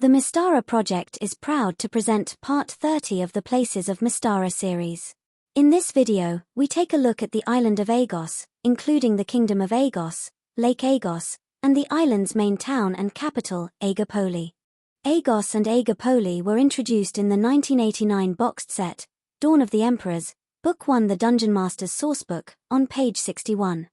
The Mystara project is proud to present Part 30 of the Places of Mystara series. In this video, we take a look at the island of Aegos, including the Kingdom of Aegos, Lake Aegos, and the island's main town and capital, Aegopoli. Aegos and Aegopoli were introduced in the 1989 boxed set, Dawn of the Emperors, Book 1 The Dungeon Master's Sourcebook, on page 61.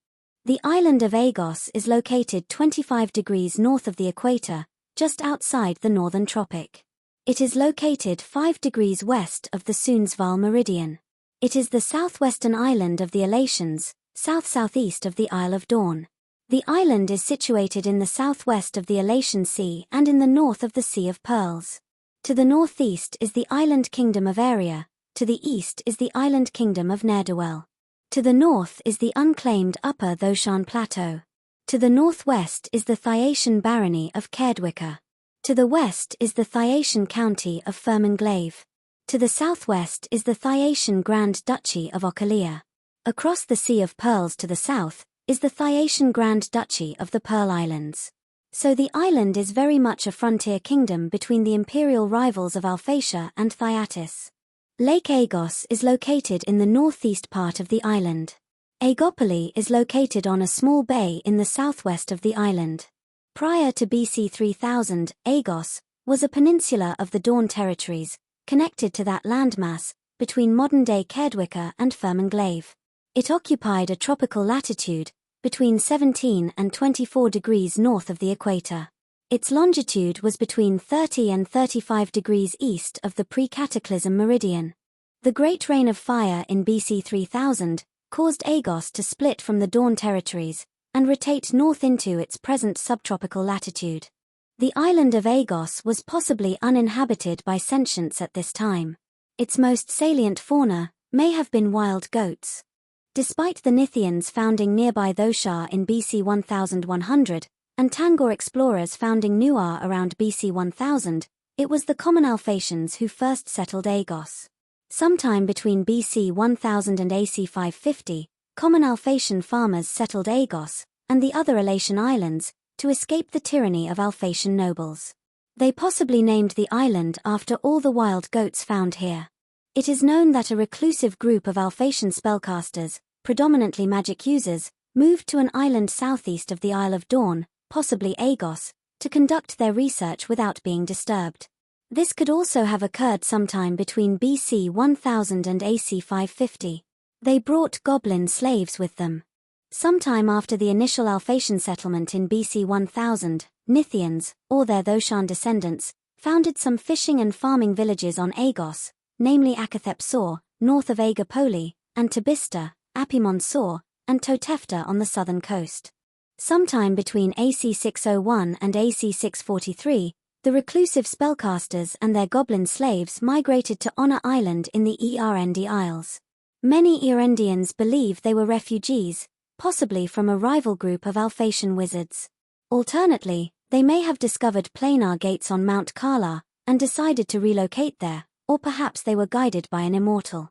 The island of Aegos is located 25 degrees north of the equator, just outside the northern tropic. It is located 5 degrees west of the Sundsvall meridian. It is the southwestern island of the Aleutians, south-southeast of the Isle of Dawn. The island is situated in the southwest of the Aleutian Sea and in the north of the Sea of Pearls. To the northeast is the island kingdom of Aeria, to the east is the island kingdom of Ne'er-do-well. To the north is the unclaimed Upper Thoshan Plateau. To the northwest is the Thyacian barony of Caerdwicka. To the west is the Thyacian county of Fermanglave. To the southwest is the Thyacian Grand Duchy of Ocolia. Across the Sea of Pearls to the south is the Thyacian Grand Duchy of the Pearl Islands. So the island is very much a frontier kingdom between the imperial rivals of Alphatia and Thyatis. Lake Aegos is located in the northeast part of the island. Aegopoli is located on a small bay in the southwest of the island. Prior to BC 3000, Aegos was a peninsula of the Dawn territories, connected to that landmass between modern-day Caerdwicka and Fermanglave. It occupied a tropical latitude between 17 and 24 degrees north of the equator. Its longitude was between 30 and 35 degrees east of the pre-cataclysm meridian. The Great Rain of Fire in BC 3000 caused Aegos to split from the Dawn territories and rotate north into its present subtropical latitude. The island of Aegos was possibly uninhabited by sentients at this time. Its most salient fauna may have been wild goats. Despite the Nithians founding nearby Thoshar in BC 1100, and Tangor explorers founding Nuar around BC 1000, it was the common Alphatians who first settled Aegos. Sometime between BC 1000 and AC 550, common Alphatian farmers settled Aegos and the other Aleutian islands to escape the tyranny of Alphatian nobles. They possibly named the island after all the wild goats found here. It is known that a reclusive group of Alphatian spellcasters, predominantly magic users, moved to an island southeast of the Isle of Dawn, possibly Aegos, to conduct their research without being disturbed. This could also have occurred sometime between BC 1000 and AC 550. They brought goblin slaves with them. Sometime after the initial Alphatian settlement in BC 1000, Nithians, or their Thoshan descendants, founded some fishing and farming villages on Aegos, namely Akathep-Sor, north of Aegopoli, and Tabista, Apimon-Sor, and Totefta on the southern coast. Sometime between AC 601 and AC 643, the reclusive spellcasters and their goblin slaves migrated to Honor Island in the Erendi Isles. Many Erendians believe they were refugees, possibly from a rival group of Alphatian wizards. Alternately, they may have discovered planar gates on Mount Kala and decided to relocate there, or perhaps they were guided by an immortal.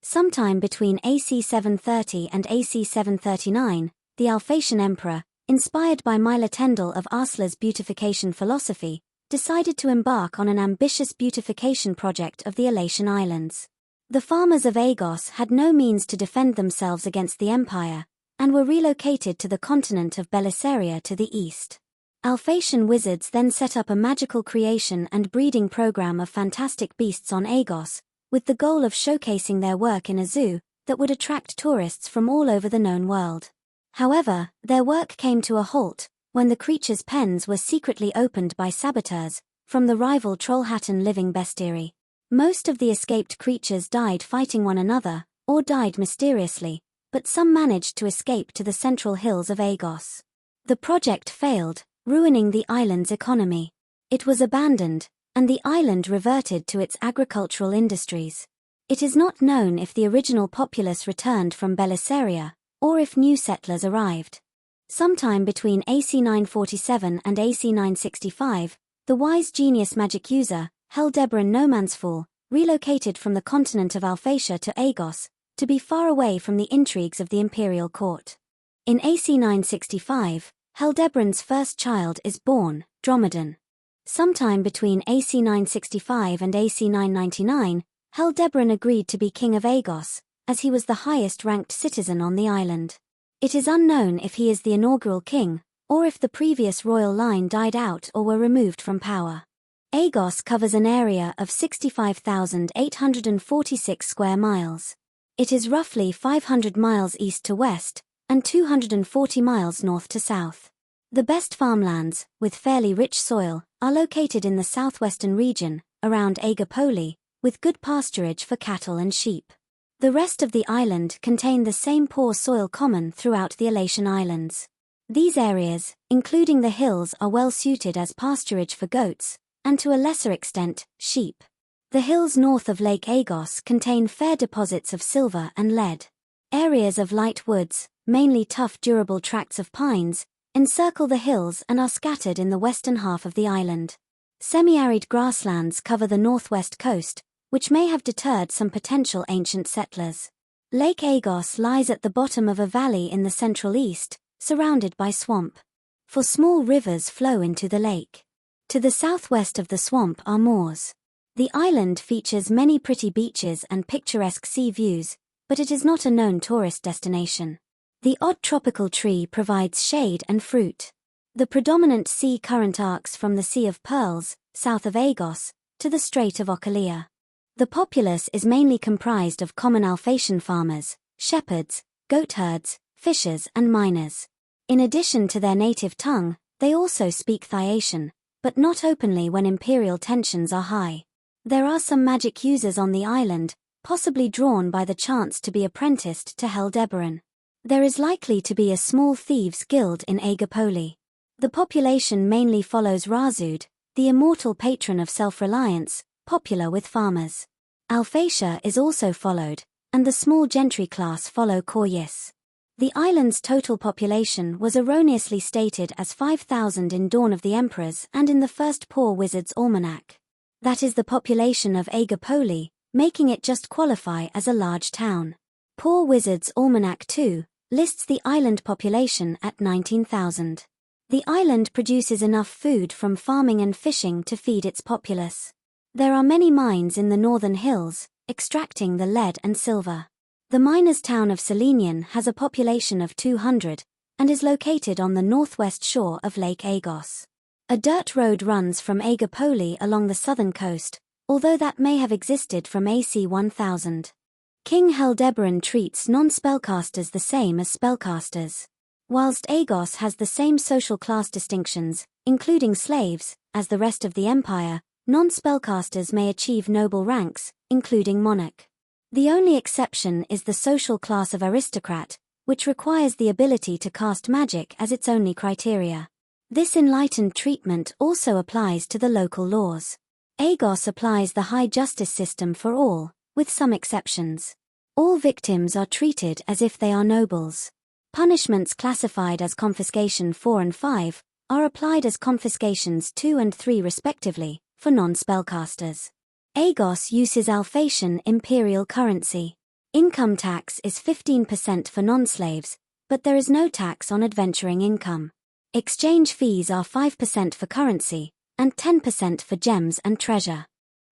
Sometime between AC 730 and AC 739, the Alphatian emperor, inspired by Mila Tendel of Arsla's beautification philosophy, decided to embark on an ambitious beautification project of the Aleutian Islands. The farmers of Aegos had no means to defend themselves against the empire, and were relocated to the continent of Belisaria to the east. Alphatian wizards then set up a magical creation and breeding program of fantastic beasts on Aegos, with the goal of showcasing their work in a zoo that would attract tourists from all over the known world. However, their work came to a halt when the creatures' pens were secretly opened by saboteurs from the rival Trollhättan living bestiary. Most of the escaped creatures died fighting one another, or died mysteriously, but some managed to escape to the central hills of Aegos. The project failed, ruining the island's economy. It was abandoned, and the island reverted to its agricultural industries. It is not known if the original populace returned from Belisaria, or if new settlers arrived. Sometime between AC 947 and AC 965, the wise genius magic user, Hildebran Nomansfall, relocated from the continent of Alphatia to Aegos, to be far away from the intrigues of the imperial court. In AC 965, Hildebran's first child is born, Dromedon. Sometime between AC 965 and AC 999, Hildebrand agreed to be King of Aegos, as he was the highest-ranked citizen on the island. It is unknown if he is the inaugural king, or if the previous royal line died out or were removed from power. Aegos covers an area of 65,846 square miles. It is roughly 500 miles east to west, and 240 miles north to south. The best farmlands, with fairly rich soil, are located in the southwestern region, around Aegopoli, with good pasturage for cattle and sheep. The rest of the island contain the same poor soil common throughout the Alatian Islands. These areas, including the hills, are well suited as pasturage for goats, and to a lesser extent, sheep. The hills north of Lake Aegos contain fair deposits of silver and lead. Areas of light woods, mainly tough durable tracts of pines, encircle the hills and are scattered in the western half of the island. Semi-arid grasslands cover the northwest coast, which may have deterred some potential ancient settlers. Lake Aegos lies at the bottom of a valley in the central east, surrounded by swamp. For small rivers flow into the lake. To the southwest of the swamp are moors. The island features many pretty beaches and picturesque sea views, but it is not a known tourist destination. The odd tropical tree provides shade and fruit. The predominant sea current arcs from the Sea of Pearls, south of Aegos, to the Strait of Ocolea. The populace is mainly comprised of common Alsatian farmers, shepherds, goatherds, fishers and miners. In addition to their native tongue, they also speak Thracian, but not openly when imperial tensions are high. There are some magic users on the island, possibly drawn by the chance to be apprenticed to Hildebrand. There is likely to be a small thieves' guild in Aegopoli. The population mainly follows Razud, the immortal patron of self-reliance, popular with farmers. Alphatia is also followed, and the small gentry class follow Koryis. The island's total population was erroneously stated as 5,000 in Dawn of the Emperors and in the first Poor Wizard's Almanac. That is the population of Aegopoli, making it just qualify as a large town. Poor Wizard's Almanac 2 lists the island population at 19,000. The island produces enough food from farming and fishing to feed its populace. There are many mines in the northern hills, extracting the lead and silver. The miners' town of Selenian has a population of 200, and is located on the northwest shore of Lake Aegos. A dirt road runs from Aegopoli along the southern coast, although that may have existed from AC 1000. King Hildebrand treats non-spellcasters the same as spellcasters. Whilst Aegos has the same social class distinctions, including slaves, as the rest of the empire, non-spellcasters may achieve noble ranks, including monarch. The only exception is the social class of aristocrat, which requires the ability to cast magic as its only criteria. This enlightened treatment also applies to the local laws. Aegos applies the high justice system for all, with some exceptions. All victims are treated as if they are nobles. Punishments classified as confiscation 4 and 5 are applied as confiscations 2 and 3 respectively, for non-spellcasters. Aegos uses Alsatian imperial currency. Income tax is 15% for non-slaves, but there is no tax on adventuring income. Exchange fees are 5% for currency, and 10% for gems and treasure.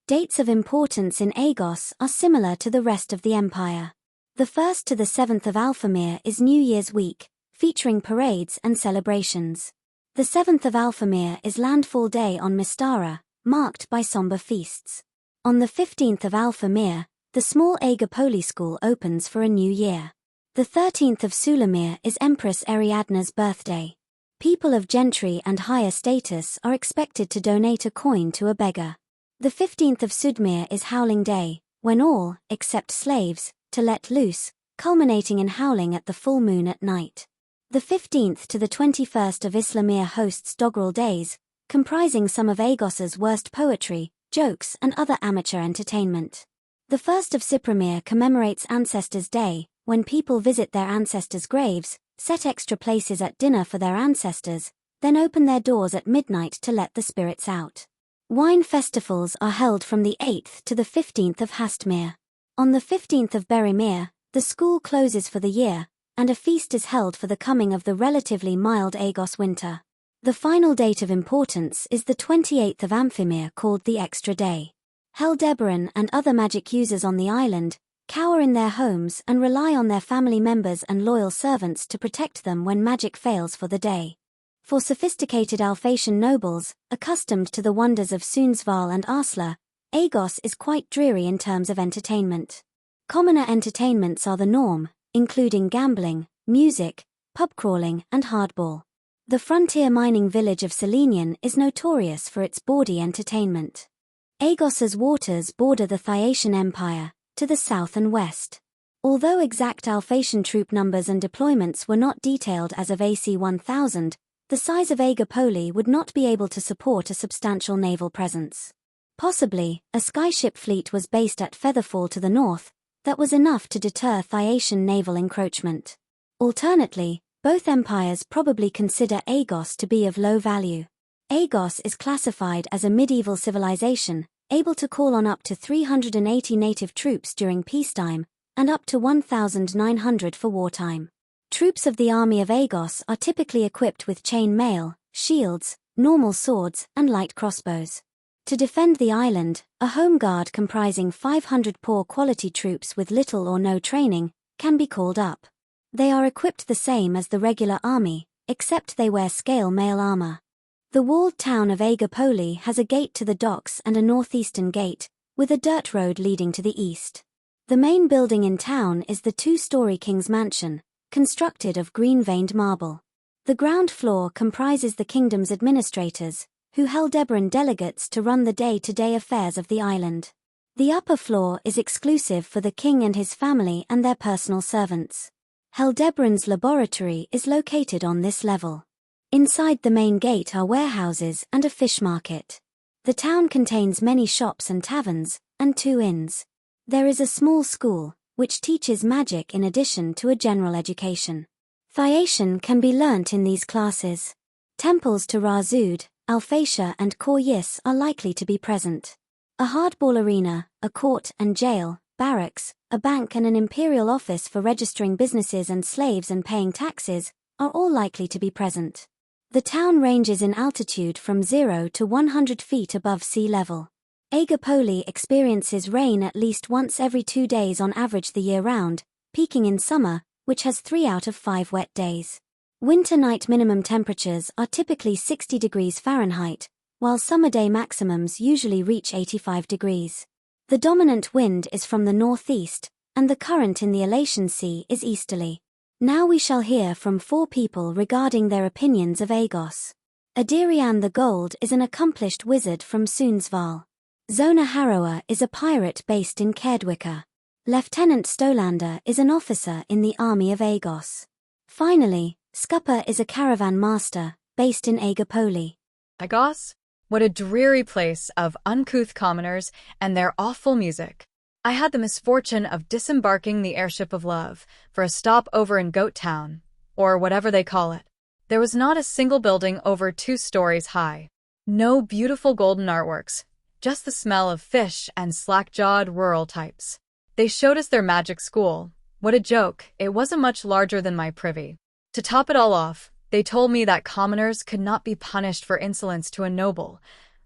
Dates of importance in Aegos are similar to the rest of the empire. The 1st to the 7th of Alphamir is New Year's week, featuring parades and celebrations. The 7th of Alphamir is Landfall Day on Mystara, marked by somber feasts. On the 15th of Alphamir, the small Aegopoli school opens for a new year. The 13th of Sulamir is Empress Ariadne's birthday. People of gentry and higher status are expected to donate a coin to a beggar. The 15th of Sudmir is Howling Day, when all, except slaves, to let loose, culminating in howling at the full moon at night. The 15th to the 21st of Islamir hosts Doggerel Days, comprising some of Aegos's worst poetry, jokes and other amateur entertainment. The 1st of Cyprimir commemorates Ancestors' Day, when people visit their ancestors' graves, set extra places at dinner for their ancestors, then open their doors at midnight to let the spirits out. Wine festivals are held from the 8th to the 15th of Hastmir. On the 15th of Berimir, the school closes for the year, and a feast is held for the coming of the relatively mild Aegos winter. The final date of importance is the 28th of Amphimir, called the Extra Day. Heldebaran and other magic users on the island cower in their homes and rely on their family members and loyal servants to protect them when magic fails for the day. For sophisticated Alphatian nobles, accustomed to the wonders of Sundsvall and Arsla, Aegos is quite dreary in terms of entertainment. Commoner entertainments are the norm, including gambling, music, pub crawling, and hardball. The frontier mining village of Selenian is notorious for its bawdy entertainment. Aegos's waters border the Thyacian Empire, to the south and west. Although exact Alphatian troop numbers and deployments were not detailed as of AC 1000, the size of Aegopoli would not be able to support a substantial naval presence. Possibly, a skyship fleet was based at Featherfall to the north, that was enough to deter Thyacian naval encroachment. Alternately, both empires probably consider Aegos to be of low value. Aegos is classified as a medieval civilization, able to call on up to 380 native troops during peacetime, and up to 1,900 for wartime. Troops of the army of Aegos are typically equipped with chain mail, shields, normal swords, and light crossbows. To defend the island, a home guard comprising 500 poor quality troops with little or no training can be called up. They are equipped the same as the regular army, except they wear scale mail armor. The walled town of Aegopoli has a gate to the docks and a northeastern gate, with a dirt road leading to the east. The main building in town is the two-story King's Mansion, constructed of green-veined marble. The ground floor comprises the kingdom's administrators, who Heldebaran delegates to run the day-to-day affairs of the island. The upper floor is exclusive for the king and his family and their personal servants. Heldebaran's laboratory is located on this level. Inside the main gate are warehouses and a fish market. The town contains many shops and taverns, and 2 inns. There is a small school, which teaches magic in addition to a general education. Thyacian can be learnt in these classes. Temples to Razud, Alphatia and Koryis are likely to be present. A hardball arena, a court and jail, barracks, a bank and an imperial office for registering businesses and slaves and paying taxes are all likely to be present. The town ranges in altitude from 0 to 100 feet above sea level. Aegopoli experiences rain at least once every 2 days on average the year round, peaking in summer, which has 3 out of 5 wet days. Winter night minimum temperatures are typically 60 degrees Fahrenheit, while summer day maximums usually reach 85 degrees. The dominant wind is from the northeast, and the current in the Alatian Sea is easterly. Now we shall hear from 4 people regarding their opinions of Aegos. Adirian the Gold is an accomplished wizard from Sundsvall. Zona Harrower is a pirate based in Kerdwicka. Lieutenant Stolander is an officer in the army of Aegos. Finally, Scupper is a caravan master, based in Aegopoli. Aegos? What a dreary place of uncouth commoners and their awful music. I had the misfortune of disembarking the airship of love for a stop over in Goat Town, or whatever they call it. There was not a single building over 2 stories high. No beautiful golden artworks, just the smell of fish and slack-jawed rural types. They showed us their magic school. What a joke, it wasn't much larger than my privy. To top it all off, they told me that commoners could not be punished for insolence to a noble.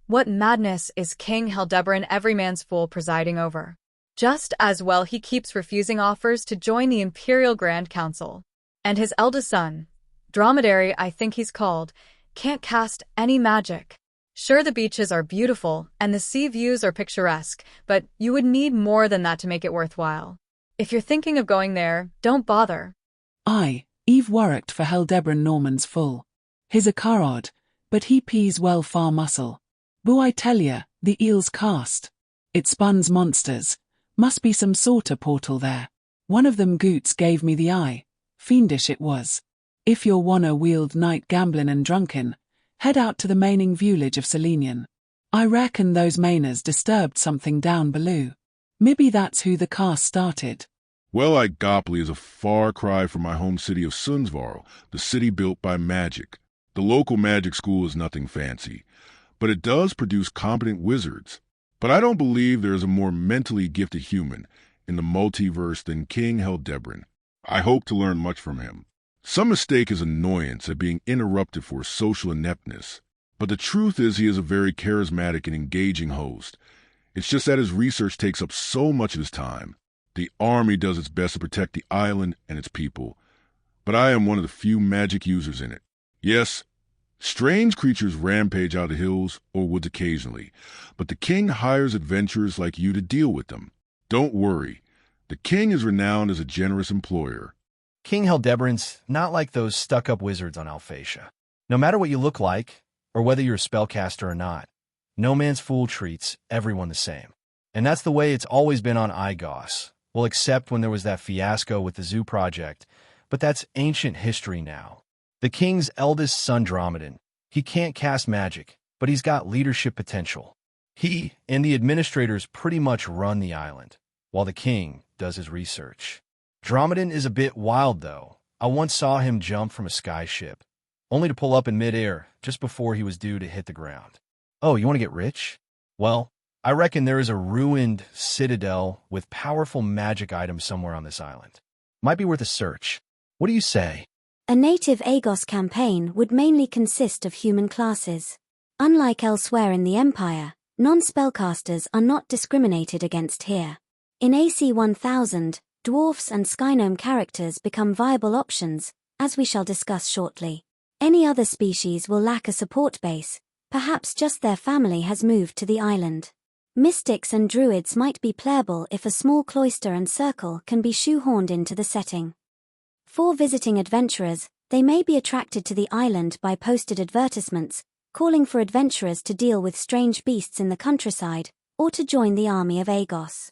What madness is King Heldebaran every man's fool presiding over? Just as well he keeps refusing offers to join the Imperial Grand Council. And his eldest son, Dromedary I think he's called, can't cast any magic. Sure, the beaches are beautiful and the sea views are picturesque, but you would need more than that to make it worthwhile. If you're thinking of going there, don't bother. Eve worked for Heldebaran Norman's full. His a carod, but he pees well far muscle. Bu I tell ya, the eel's cast. It spuns monsters. Must be some sorta portal there. One of them goots gave me the eye. Fiendish it was. If you're wanna wield night gamblin' and drunken, head out to the maining viewlage of Selenian. I reckon those mainers disturbed something down below. Maybe that's who the cast started. Well, Aegopoli is a far cry from my home city of Sundsvall, the city built by magic. The local magic school is nothing fancy, but it does produce competent wizards. But I don't believe there is a more mentally gifted human in the multiverse than King Heldebaran. I hope to learn much from him. Some mistake his annoyance at being interrupted for social ineptness, but the truth is he is a very charismatic and engaging host. It's just that his research takes up so much of his time. The army does its best to protect the island and its people, but I am one of the few magic users in it. Yes, strange creatures rampage out of the hills or woods occasionally, but the king hires adventurers like you to deal with them. Don't worry, the king is renowned as a generous employer. King Hildebrand's not like those stuck-up wizards on Alphatia. No matter what you look like, or whether you're a spellcaster or not, no man's fool treats everyone the same. And that's the way it's always been on Aegos. Well, except when there was that fiasco with the zoo project, but that's ancient history now. The king's eldest son, Dromedan, he can't cast magic, but he's got leadership potential. He and the administrators pretty much run the island, while the king does his research. Dromedan is a bit wild, though. I once saw him jump from a skyship, only to pull up in midair just before he was due to hit the ground. Oh, you want to get rich? Well, I reckon there is a ruined citadel with powerful magic items somewhere on this island. Might be worth a search. What do you say? A native Aegos campaign would mainly consist of human classes. Unlike elsewhere in the Empire, non-spellcasters are not discriminated against here. In AC 1000, dwarfs and skygnome characters become viable options, as we shall discuss shortly. Any other species will lack a support base, perhaps just their family has moved to the island. Mystics and druids might be playable if a small cloister and circle can be shoehorned into the setting. For visiting adventurers, they may be attracted to the island by posted advertisements, calling for adventurers to deal with strange beasts in the countryside, or to join the army of Aegos.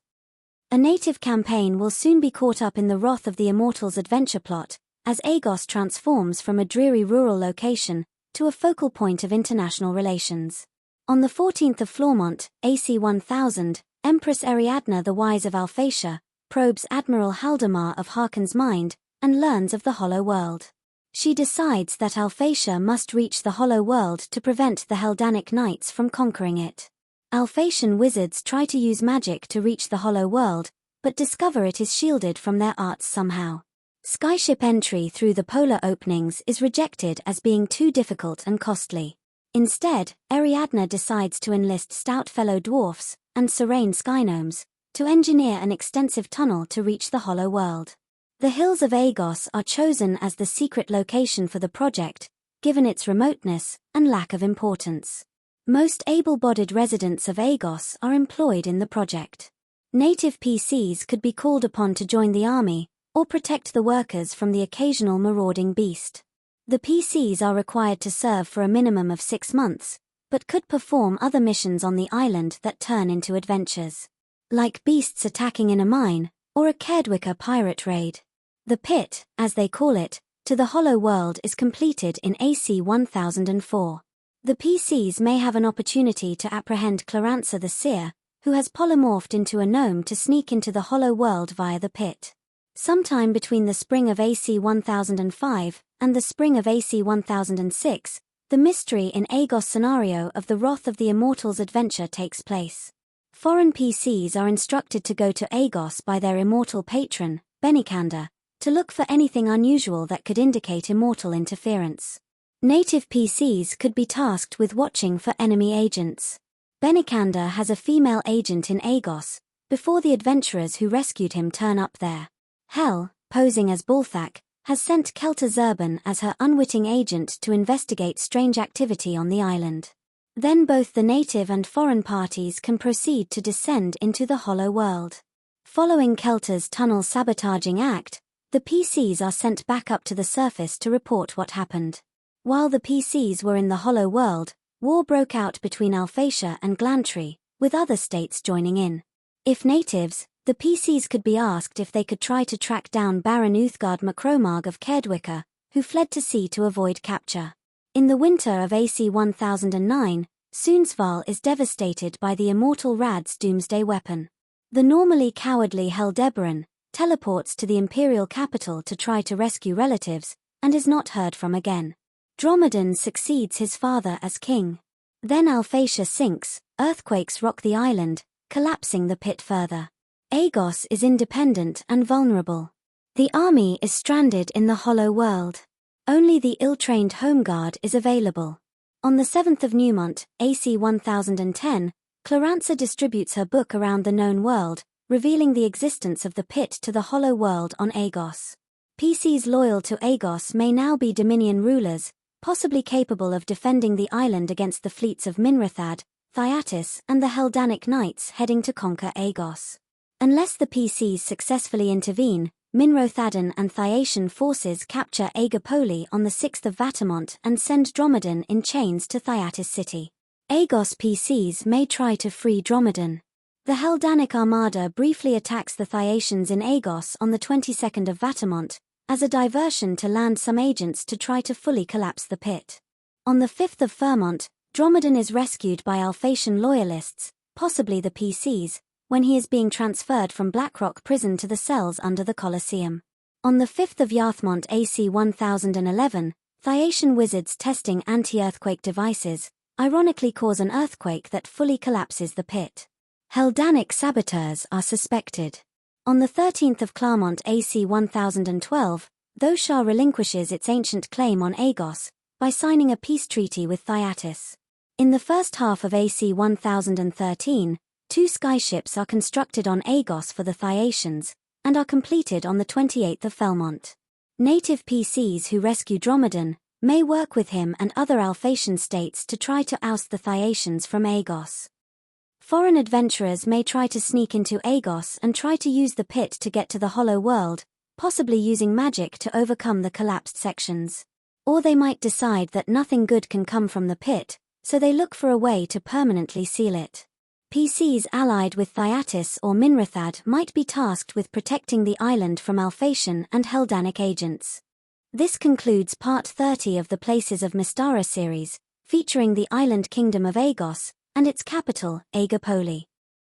A native campaign will soon be caught up in the wrath of the Immortals' adventure plot, as Aegos transforms from a dreary rural location to a focal point of international relations. On the 14th of Flormont, AC 1000, Empress Ariadne the Wise of Alphatia probes Admiral Haldemar of Harkon's mind and learns of the Hollow World. She decides that Alphatia must reach the Hollow World to prevent the Heldanic Knights from conquering it. Alphatian wizards try to use magic to reach the Hollow World, but discover it is shielded from their arts somehow. Skyship entry through the polar openings is rejected as being too difficult and costly. Instead, Ariadne decides to enlist stout fellow dwarfs and serene skygnomes to engineer an extensive tunnel to reach the Hollow World. The Hills of Aegos are chosen as the secret location for the project, given its remoteness and lack of importance. Most able-bodied residents of Aegos are employed in the project. Native PCs could be called upon to join the army, or protect the workers from the occasional marauding beast. The PCs are required to serve for a minimum of 6 months, but could perform other missions on the island that turn into adventures. Like beasts attacking in a mine, or a Kerdwicker pirate raid. The pit, as they call it, to the Hollow World is completed in AC 1004. The PCs may have an opportunity to apprehend Clarantza the Seer, who has polymorphed into a gnome to sneak into the Hollow World via the pit. Sometime between the spring of AC 1005 and the spring of AC 1006, the Mystery in Aegos scenario of the Wrath of the Immortals adventure takes place. Foreign PCs are instructed to go to Aegos by their immortal patron, Benikander, to look for anything unusual that could indicate immortal interference. Native PCs could be tasked with watching for enemy agents. Benikander has a female agent in Aegos, before the adventurers who rescued him turn up there. Hel, posing as Balthak, has sent Kelta Zurban as her unwitting agent to investigate strange activity on the island. Then both the native and foreign parties can proceed to descend into the Hollow World. Following Kelta's tunnel sabotaging act, the PCs are sent back up to the surface to report what happened. While the PCs were in the Hollow World, war broke out between Alphatia and Glantry, with other states joining in. If natives, the PCs could be asked if they could try to track down Baron Uthgard Macromarg of Kerdwicker, who fled to sea to avoid capture. In the winter of AC 1009, Sundsvall is devastated by the immortal Rad's doomsday weapon. The normally cowardly Hildebrand teleports to the imperial capital to try to rescue relatives, and is not heard from again. Dromedan succeeds his father as king. Then Alphatia sinks, earthquakes rock the island, collapsing the pit further. Aegos is independent and vulnerable. The army is stranded in the Hollow World. Only the ill-trained home guard is available. On the 7th of Newmont, AC 1010, Cloranza distributes her book around the known world, revealing the existence of the pit to the Hollow World on Aegos. PCs loyal to Aegos may now be Dominion rulers, possibly capable of defending the island against the fleets of Minrathad, Thyatis, and the Helldannic Knights heading to conquer Aegos. Unless the PCs successfully intervene, Minrothadan and Thyacian forces capture Aegopoli on the 6th of Vatamont and send Dromedan in chains to Thyatis city. Aegos PCs may try to free Dromedan. The Helldannic armada briefly attacks the Thyacians in Aegos on the 22nd of Vatamont, as a diversion to land some agents to try to fully collapse the pit. On the 5th of Fermont, Dromedan is rescued by Alphatian loyalists, possibly the PCs, when he is being transferred from Blackrock prison to the cells under the Colosseum. On the 5th of Yarthmont AC 1011, Thyacian wizards testing anti-earthquake devices, ironically cause an earthquake that fully collapses the pit. Helldannic saboteurs are suspected. On the 13th of Claremont AC 1012, Thoshar relinquishes its ancient claim on Aegos, by signing a peace treaty with Thyatis. In the first half of AC 1013, 2 skyships are constructed on Aegos for the Thyacians, and are completed on the 28th of Felmont. Native PCs who rescue Dromedan may work with him and other Alphatian states to try to oust the Thyacians from Aegos. Foreign adventurers may try to sneak into Aegos and try to use the pit to get to the Hollow World, possibly using magic to overcome the collapsed sections. Or they might decide that nothing good can come from the pit, so they look for a way to permanently seal it. PCs allied with Thyatis or Minrathad might be tasked with protecting the island from Alphatian and Helldannic agents. This concludes Part 30 of the Places of Mystara series, featuring the island Kingdom of Aegos, and its capital, Aegopoli.